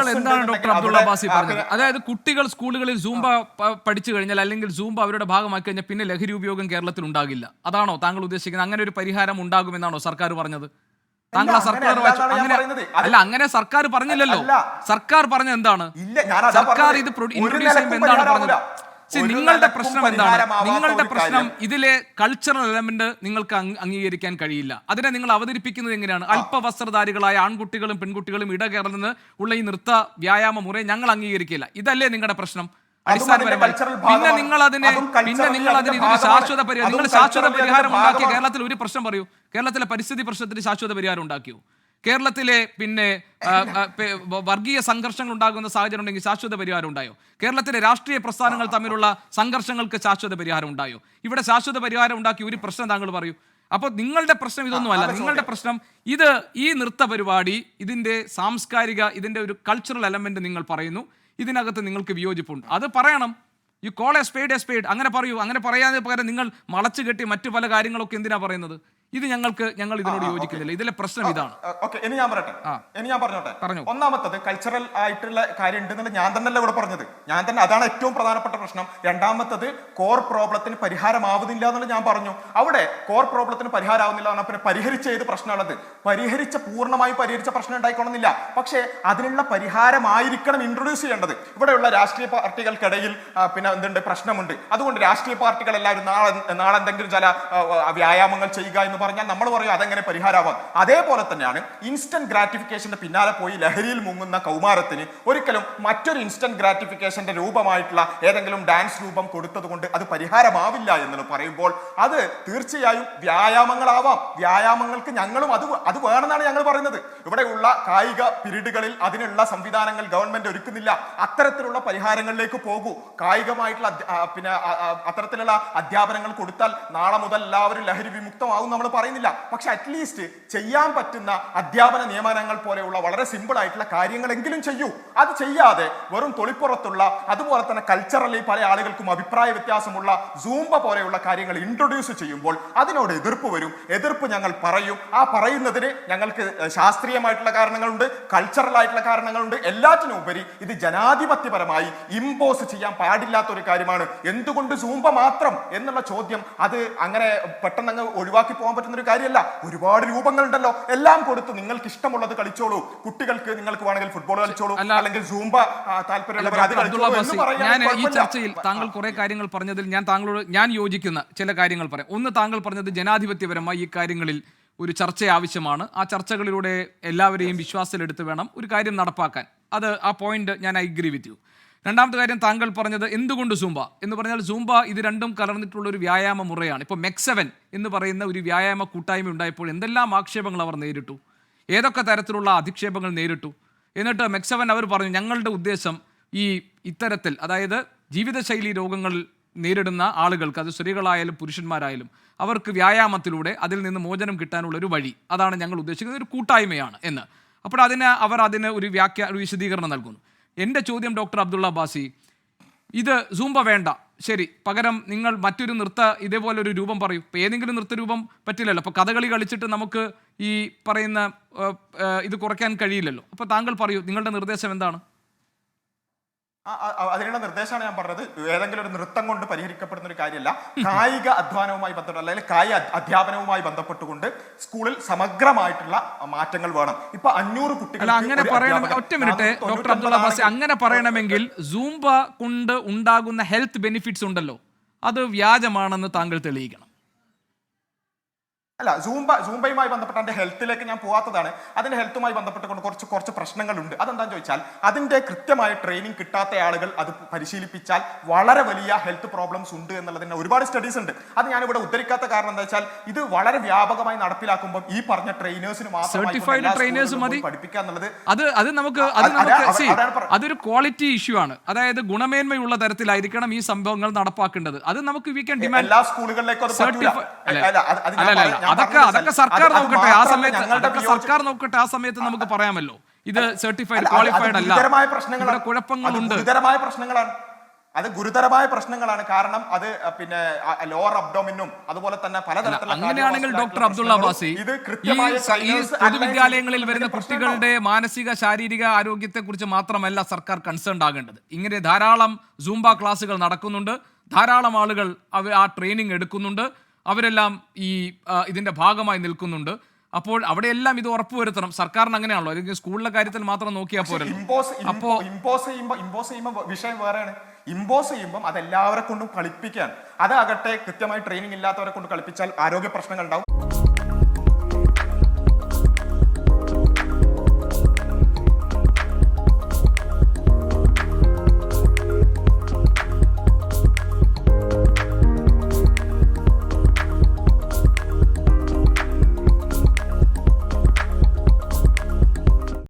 താങ്കൾ എന്താണ് ഡോക്ടർ അബ്ദുള്ള ബാസി പറഞ്ഞത്? അതായത് കുട്ടികൾ സ്കൂളുകളിൽ സൂംബ പഠിച്ചു കഴിഞ്ഞാൽ അല്ലെങ്കിൽ സൂംബ അവരുടെ ഭാഗമാക്കി കഴിഞ്ഞാൽ പിന്നെ ലഹരി ഉപയോഗം കേരളത്തിൽ ഉണ്ടാകില്ല, അതാണോ താങ്കൾ ഉദ്ദേശിക്കുന്നത്? അങ്ങനെ ഒരു പരിഹാരം ഉണ്ടാകുമെന്നാണോ സർക്കാർ പറഞ്ഞത്? താങ്കൾ ആ സർക്കാർ അല്ല, അങ്ങനെ സർക്കാർ പറഞ്ഞില്ലല്ലോ. സർക്കാർ പറഞ്ഞ എന്താണ്? സർക്കാർ ഇത് ഇൻട്രൊഡ്യൂസ് ചെയ്യുമ്പോൾ എന്താണ് പറഞ്ഞത്? നിങ്ങളുടെ പ്രശ്നം എന്താണ്? നിങ്ങളുടെ പ്രശ്നം ഇതിലെ കൾച്ചറൽ എലമെന്റ് നിങ്ങൾക്ക് അംഗീകരിക്കാൻ കഴിയില്ല. അതിനെ നിങ്ങൾ അവതരിപ്പിക്കുന്നത് എങ്ങനെയാണ്? അല്പവസ്ത്രധാരികളായ ആൺകുട്ടികളും പെൺകുട്ടികളും ഇടകേർന്ന് ഉള്ള ഈ നൃത്ത വ്യായാമ മുറയെ ഞങ്ങൾ അംഗീകരിക്കില്ല. ഇതല്ലേ നിങ്ങളുടെ പ്രശ്നം അടിസ്ഥാനപരമായി? പിന്നെ നിങ്ങൾ അതിന് ഇതൊരു ശാശ്വത പരിഹാരം, നിങ്ങൾ ശാശ്വത പരിഹാരം ഉണ്ടാക്കിയ കേരളത്തിൽ ഒരു പ്രശ്നം പറയൂ. കേരളത്തിലെ പരിസ്ഥിതി പ്രശ്നത്തിന് ശാശ്വത പരിഹാരം ഉണ്ടാക്കിയോ? കേരളത്തിലെ പിന്നെ വർഗീയ സംഘർഷങ്ങൾ ഉണ്ടാകുന്ന സാഹചര്യം ഉണ്ടെങ്കിൽ ശാശ്വത പരിഹാരം ഉണ്ടായോ? കേരളത്തിലെ രാഷ്ട്രീയ പ്രസ്ഥാനങ്ങൾ തമ്മിലുള്ള സംഘർഷങ്ങൾക്ക് ശാശ്വത പരിഹാരം ഉണ്ടായോ? ഇവിടെ ശാശ്വത പരിഹാരം ഉണ്ടാക്കി ഒരു പ്രശ്നം താങ്കൾ പറയൂ. അപ്പോൾ നിങ്ങളുടെ പ്രശ്നം ഇതൊന്നുമല്ല. നിങ്ങളുടെ പ്രശ്നം ഈ നൃത്ത പരിപാടി, ഇതിന്റെ സാംസ്കാരിക, ഇതിന്റെ ഒരു കൾച്ചറൽ എലമെന്റ് നിങ്ങൾ പറയുന്നു. ഇതിനകത്ത് നിങ്ങൾക്ക് വിയോജിപ്പുണ്ട്, അത് പറയണം. You call A spade. അങ്ങനെ പറയൂ. അങ്ങനെ പറയാതെ പകരം നിങ്ങൾ വളച്ചു കെട്ടി മറ്റു പല കാര്യങ്ങളൊക്കെ എന്തിനാ പറയുന്നത്? ഇത് ഞങ്ങൾ ഇതിനോട് യോജിക്കുന്നില്ല. ഇതിലെ പ്രശ്നം ഇതാണ്. ഇനി ഞാൻ പറഞ്ഞോട്ടെ. ഒന്നാമത്തത് കൾച്ചറൽ ആയിട്ടുള്ള കാര്യം ഉണ്ടെന്നുള്ള ഞാൻ തന്നെയല്ല ഇവിടെ പറഞ്ഞത്. അതാണ് ഏറ്റവും പ്രധാനപ്പെട്ട പ്രശ്നം. രണ്ടാമത്തത് കോർ പ്രോബ്ലത്തിന് പരിഹാരമാവുന്നില്ല എന്നുള്ളത് ഞാൻ പറഞ്ഞു. അവിടെ കോർ പ്രോബ്ലത്തിന് പരിഹാരമാവുന്നില്ല പറഞ്ഞാൽ പിന്നെ പരിഹരിച്ച ഏത് പ്രശ്നമുള്ളത്? പൂർണ്ണമായും പരിഹരിച്ച പ്രശ്നം ഉണ്ടായിക്കൊള്ളുന്നില്ല. പക്ഷേ അതിനുള്ള പരിഹാരമായിരിക്കണം ഇൻട്രൊഡ്യൂസ് ചെയ്യേണ്ടത്. ഇവിടെയുള്ള രാഷ്ട്രീയ പാർട്ടികൾക്കിടയിൽ പിന്നെ എന്തുണ്ട് പ്രശ്നമുണ്ട്. അതുകൊണ്ട് രാഷ്ട്രീയ പാർട്ടികൾ എല്ലാവരും നാളെ എന്തെങ്കിലും ചില വ്യായാമങ്ങൾ ചെയ്യുക എന്ന് പറഞ്ഞാൽ നമ്മൾ പറയും അതെങ്ങനെ പരിഹാരമാവാം. അതേപോലെ തന്നെയാണ് ഇൻസ്റ്റന്റ് ഗ്രാറ്റിഫിക്കേഷന്റെ പിന്നാലെ പോയി ലഹരിയിൽ മുങ്ങുന്ന കൗമാരത്തിന് ഒരിക്കലും മറ്റൊരു ഇൻസ്റ്റന്റ് ഗ്രാറ്റിഫിക്കേഷന്റെ രൂപമായിട്ടുള്ള ഏതെങ്കിലും ഡാൻസ് രൂപം കൊടുത്തത് കൊണ്ട് അത് പരിഹാരമാവില്ല എന്ന് പറയുമ്പോൾ അത് തീർച്ചയായും വ്യായാമങ്ങളാവാം. വ്യായാമങ്ങൾക്ക് ഞങ്ങളും അത് വേണമെന്നാണ് ഞങ്ങൾ പറയുന്നത്. ഇവിടെയുള്ള കായിക പിരീഡുകളിൽ അതിനുള്ള സംവിധാനങ്ങൾ ഗവൺമെന്റ് ഒരുക്കുന്നില്ല. അത്തരത്തിലുള്ള പരിഹാരങ്ങളിലേക്ക് പോകൂ. കായികമായിട്ടുള്ള പിന്നെ അത്തരത്തിലുള്ള അധ്യാപനങ്ങൾ കൊടുത്താൽ നാളെ മുതൽ എല്ലാവരും ലഹരി വിമുക്തമാവും നമ്മൾ പറയുന്നില്ല. പക്ഷെ അറ്റ്ലീസ്റ്റ് ചെയ്യാൻ പറ്റുന്ന അധ്യാപന നിയമനങ്ങൾ പോലെയുള്ള വളരെ സിമ്പിൾ ആയിട്ടുള്ള കാര്യങ്ങളെങ്കിലും ചെയ്യൂ. അത് ചെയ്യാതെ വെറും തൊളിപ്പുറത്തുള്ള, അതുപോലെ തന്നെ കൾച്ചറലി പല ആളുകൾക്കും അഭിപ്രായ വ്യത്യാസമുള്ള സൂംബ പോലെയുള്ള കാര്യങ്ങൾ ഇൻട്രൊഡ്യൂസ് ചെയ്യുമ്പോൾ അതിനോട് എതിർപ്പ് വരും. എതിർപ്പ് ഞങ്ങൾ പറയും. ആ പറയുന്നതിന് ഞങ്ങൾക്ക് ശാസ്ത്രീയമായിട്ടുള്ള കാരണങ്ങളുണ്ട്, കൾച്ചറൽ ആയിട്ടുള്ള കാരണങ്ങളുണ്ട്. എല്ലാറ്റിനും ഉപരി ഇത് ജനാധിപത്യപരമായി ഇമ്പോസ് ചെയ്യാൻ പാടില്ലാത്ത ഒരു കാര്യമാണ്. എന്തുകൊണ്ട് സൂംബ മാത്രം എന്നുള്ള ചോദ്യം അത് അങ്ങനെ പെട്ടെന്ന് ഒഴിവാക്കി പോകാൻ പറ്റുന്ന ഒരു കാര്യമല്ല. ഒരുപാട് രൂപങ്ങളുണ്ടല്ലോ. എല്ലാം കൊടുത്ത് നിങ്ങൾക്ക് ഇഷ്ടമുള്ളത് കളിച്ചോളൂ. കുട്ടികൾക്ക് നിങ്ങൾക്ക് വേണമെങ്കിൽ ഫുട്ബോൾ കളിച്ചോളൂ, അല്ലെങ്കിൽ സൂംബ താല്പര്യമുള്ളവർ അത് കളിച്ചോളൂ എന്ന് പറയാൻ ഈ ചർച്ചയിൽ താങ്കൾ കുറെ കാര്യങ്ങൾ പറഞ്ഞതിൽ ഞാൻ യോജിക്കുന്ന ചില കാര്യങ്ങൾ പറയാം. ഒന്ന്, താങ്കൾ പറഞ്ഞത് ജനാധിപത്യപരമായി ഈ കാര്യങ്ങളിൽ ഒരു ചർച്ച ആവശ്യമാണ്. ആ ചർച്ചകളിലൂടെ എല്ലാവരെയും വിശ്വാസത്തിലെടുത്ത് വേണം ഒരു കാര്യം നടപ്പാക്കാൻ. ആ പോയിന്റ് ഞാൻ അഗ്രി വിത്ത് യു. രണ്ടാമത്തെ കാര്യം താങ്കൾ പറഞ്ഞത് എന്തുകൊണ്ട് സൂംബ എന്ന് പറഞ്ഞാൽ സൂംബ ഇത് രണ്ടും കലർന്നിട്ടുള്ള ഒരു വ്യായാമ മുറയാണ്. ഇപ്പോൾ MEC7 എന്ന് പറയുന്ന ഒരു വ്യായാമ കൂട്ടായ്മ ഉണ്ടായപ്പോൾ എന്തെല്ലാം ആക്ഷേപങ്ങൾ അവർ നേരിട്ടു, ഏതൊക്കെ തരത്തിലുള്ള അധിക്ഷേപങ്ങൾ നേരിട്ടു. എന്നിട്ട് MEC7 അവർ പറഞ്ഞു ഞങ്ങളുടെ ഉദ്ദേശം ഇത്തരത്തിൽ, അതായത് ജീവിതശൈലി രോഗങ്ങൾ നേരിടുന്ന ആളുകൾക്ക്, അത് സ്ത്രീകളായാലും പുരുഷന്മാരായാലും, അവർക്ക് വ്യായാമത്തിലൂടെ അതിൽ നിന്ന് മോചനം കിട്ടാനുള്ള ഒരു വഴി, അതാണ് ഞങ്ങൾ ഉദ്ദേശിക്കുന്നത്, ഒരു കൂട്ടായ്മയാണ് എന്ന്. അപ്പോൾ അവർ അതിന് ഒരു വിശദീകരണം നൽകുന്നു. എൻ്റെ ചോദ്യം ഡോക്ടർ അബ്ദുള്ള ബാസി, ഇത് സൂംബ വേണ്ട, ശരി, പകരം നിങ്ങൾ മറ്റൊരു ഇതേപോലെ ഒരു രൂപം പറയൂ. ഇപ്പോൾ ഏതെങ്കിലും നൃത്തരൂപം പറ്റില്ലല്ലോ. അപ്പോൾ കഥകളി കളിച്ചിട്ട് നമുക്ക് ഈ പറയുന്ന ഇത് കുറയ്ക്കാൻ കഴിയില്ലല്ലോ. അപ്പോൾ താങ്കൾ പറയൂ, നിങ്ങളുടെ നിർദ്ദേശം എന്താണ്? അതിനുള്ള നിർദ്ദേശമാണ് ഞാൻ പറഞ്ഞത്. ഏതെങ്കിലും ഒരു നൃത്തം കൊണ്ട് പരിഹരിക്കപ്പെടുന്ന ഒരു കാര്യമല്ല. കായിക അധ്വാനവുമായി ബന്ധപ്പെട്ട്, അല്ലെങ്കിൽ കായിക അധ്യാപനവുമായി ബന്ധപ്പെട്ടുകൊണ്ട് സ്കൂളിൽ സമഗ്രമായിട്ടുള്ള മാറ്റങ്ങൾ വേണം. ഇപ്പൊ 500 കുട്ടികൾ അങ്ങനെ പറയണം. ഒറ്റ മിനിറ്റ് ഡോക്ടർ അബ്ദുള്ള ബാസി, അങ്ങനെ പറയണമെങ്കിൽ സൂംബ കൊണ്ട് ഉണ്ടാകുന്ന ഹെൽത്ത് ബെനിഫിറ്റ്സ് ഉണ്ടല്ലോ, അത് വ്യാജമാണെന്ന് താങ്കൾ തെളിയിക്കണം. അല്ല, സൂംബയുമായി ബന്ധപ്പെട്ട അതിന്റെ ഹെൽത്തിലേക്ക് ഞാൻ പോകാത്തതാണ്. അതിന്റെ ഹെൽത്തുമായി ബന്ധപ്പെട്ടുകൊണ്ട് കുറച്ച് പ്രശ്നങ്ങളുണ്ട്. അതെന്താണെന്ന് ചോദിച്ചാൽ അതിന്റെ കൃത്യമായ ട്രെയിനിങ് കിട്ടാത്ത ആളുകൾ അത് പരിശീലിപ്പിച്ചാൽ വളരെ വലിയ ഹെൽത്ത് പ്രോബ്ലംസ് ഉണ്ട് എന്നുള്ളതിന് ഒരുപാട് സ്റ്റഡീസ് ഉണ്ട്. അത് ഞാനിവിടെ ഉദ്ധരിക്കാത്ത കാരണം എന്താ വെച്ചാൽ ഇത് വളരെ വ്യാപകമായി നടപ്പിലാക്കുമ്പോൾ ഈ പറഞ്ഞ ട്രെയിനേഴ്സിന് മാത്രം പഠിപ്പിക്കുക എന്നുള്ളത് അതൊരു ക്വാളിറ്റി ഇഷ്യൂ ആണ്. അതായത് ഗുണമേന്മയുള്ള തരത്തിലായിരിക്കണം ഈ സംഭവങ്ങൾ നടപ്പാക്കേണ്ടത്. അത് നമുക്ക് എല്ലാ സ്കൂളുകളിലേക്കും അതൊക്കെ സർക്കാർ നോക്കട്ടെ. ആ സമയത്ത് നമുക്ക് പറയാമല്ലോ ഇത് സർട്ടിഫൈഡ് ക്വാളിഫൈഡ് അല്ല, കുഴപ്പങ്ങളുണ്ട്. ഗുരുതരമായ പ്രശ്നങ്ങളാണ്. അത് ഗുരുതരമായ പ്രശ്നങ്ങളാണ്. കാരണം അത് പിന്നെ ലോവർ അബ്ഡോമിനും അതുപോലെ തന്നെ പലതരത്തിലുള്ള അങ്ങനെയാണെങ്കിൽ ഡോക്ടർ അബ്ദുള്ള ബാസി ഈ പൊതുവിദ്യാലയങ്ങളിൽ വരുന്ന കുട്ടികളുടെ മാനസിക ശാരീരിക ആരോഗ്യത്തെ കുറിച്ച് മാത്രമല്ല സർക്കാർ കൺസേൺ ആകേണ്ടത്. ഇങ്ങനെ ധാരാളം സൂംബ ക്ലാസുകൾ നടക്കുന്നുണ്ട്, ധാരാളം ആളുകൾ ആ ട്രെയിനിങ് എടുക്കുന്നുണ്ട്, അവരെല്ലാം ഈ ഇതിന്റെ ഭാഗമായി നിൽക്കുന്നുണ്ട്. അപ്പോൾ അവിടെയെല്ലാം ഇത് ഉറപ്പുവരുത്തണം. സർക്കാരിന് അങ്ങനെയാണല്ലോ, അല്ലെങ്കിൽ സ്കൂളിലെ കാര്യത്തിൽ മാത്രം നോക്കിയാൽ പോരല്ലോ. ഇമ്പോസ് ചെയ്യുമ്പോൾ വിഷയം വേറെയാണ്. ഇമ്പോസ് ചെയ്യുമ്പോൾ അത് എല്ലാവരെ കൊണ്ടും കളിപ്പിക്കാൻ, അതാകട്ടെ കൃത്യമായി ട്രെയിനിങ് ഇല്ലാത്തവരെ കൊണ്ട് കളിപ്പിച്ചാൽ ആരോഗ്യ പ്രശ്നങ്ങൾ ഉണ്ടാവും.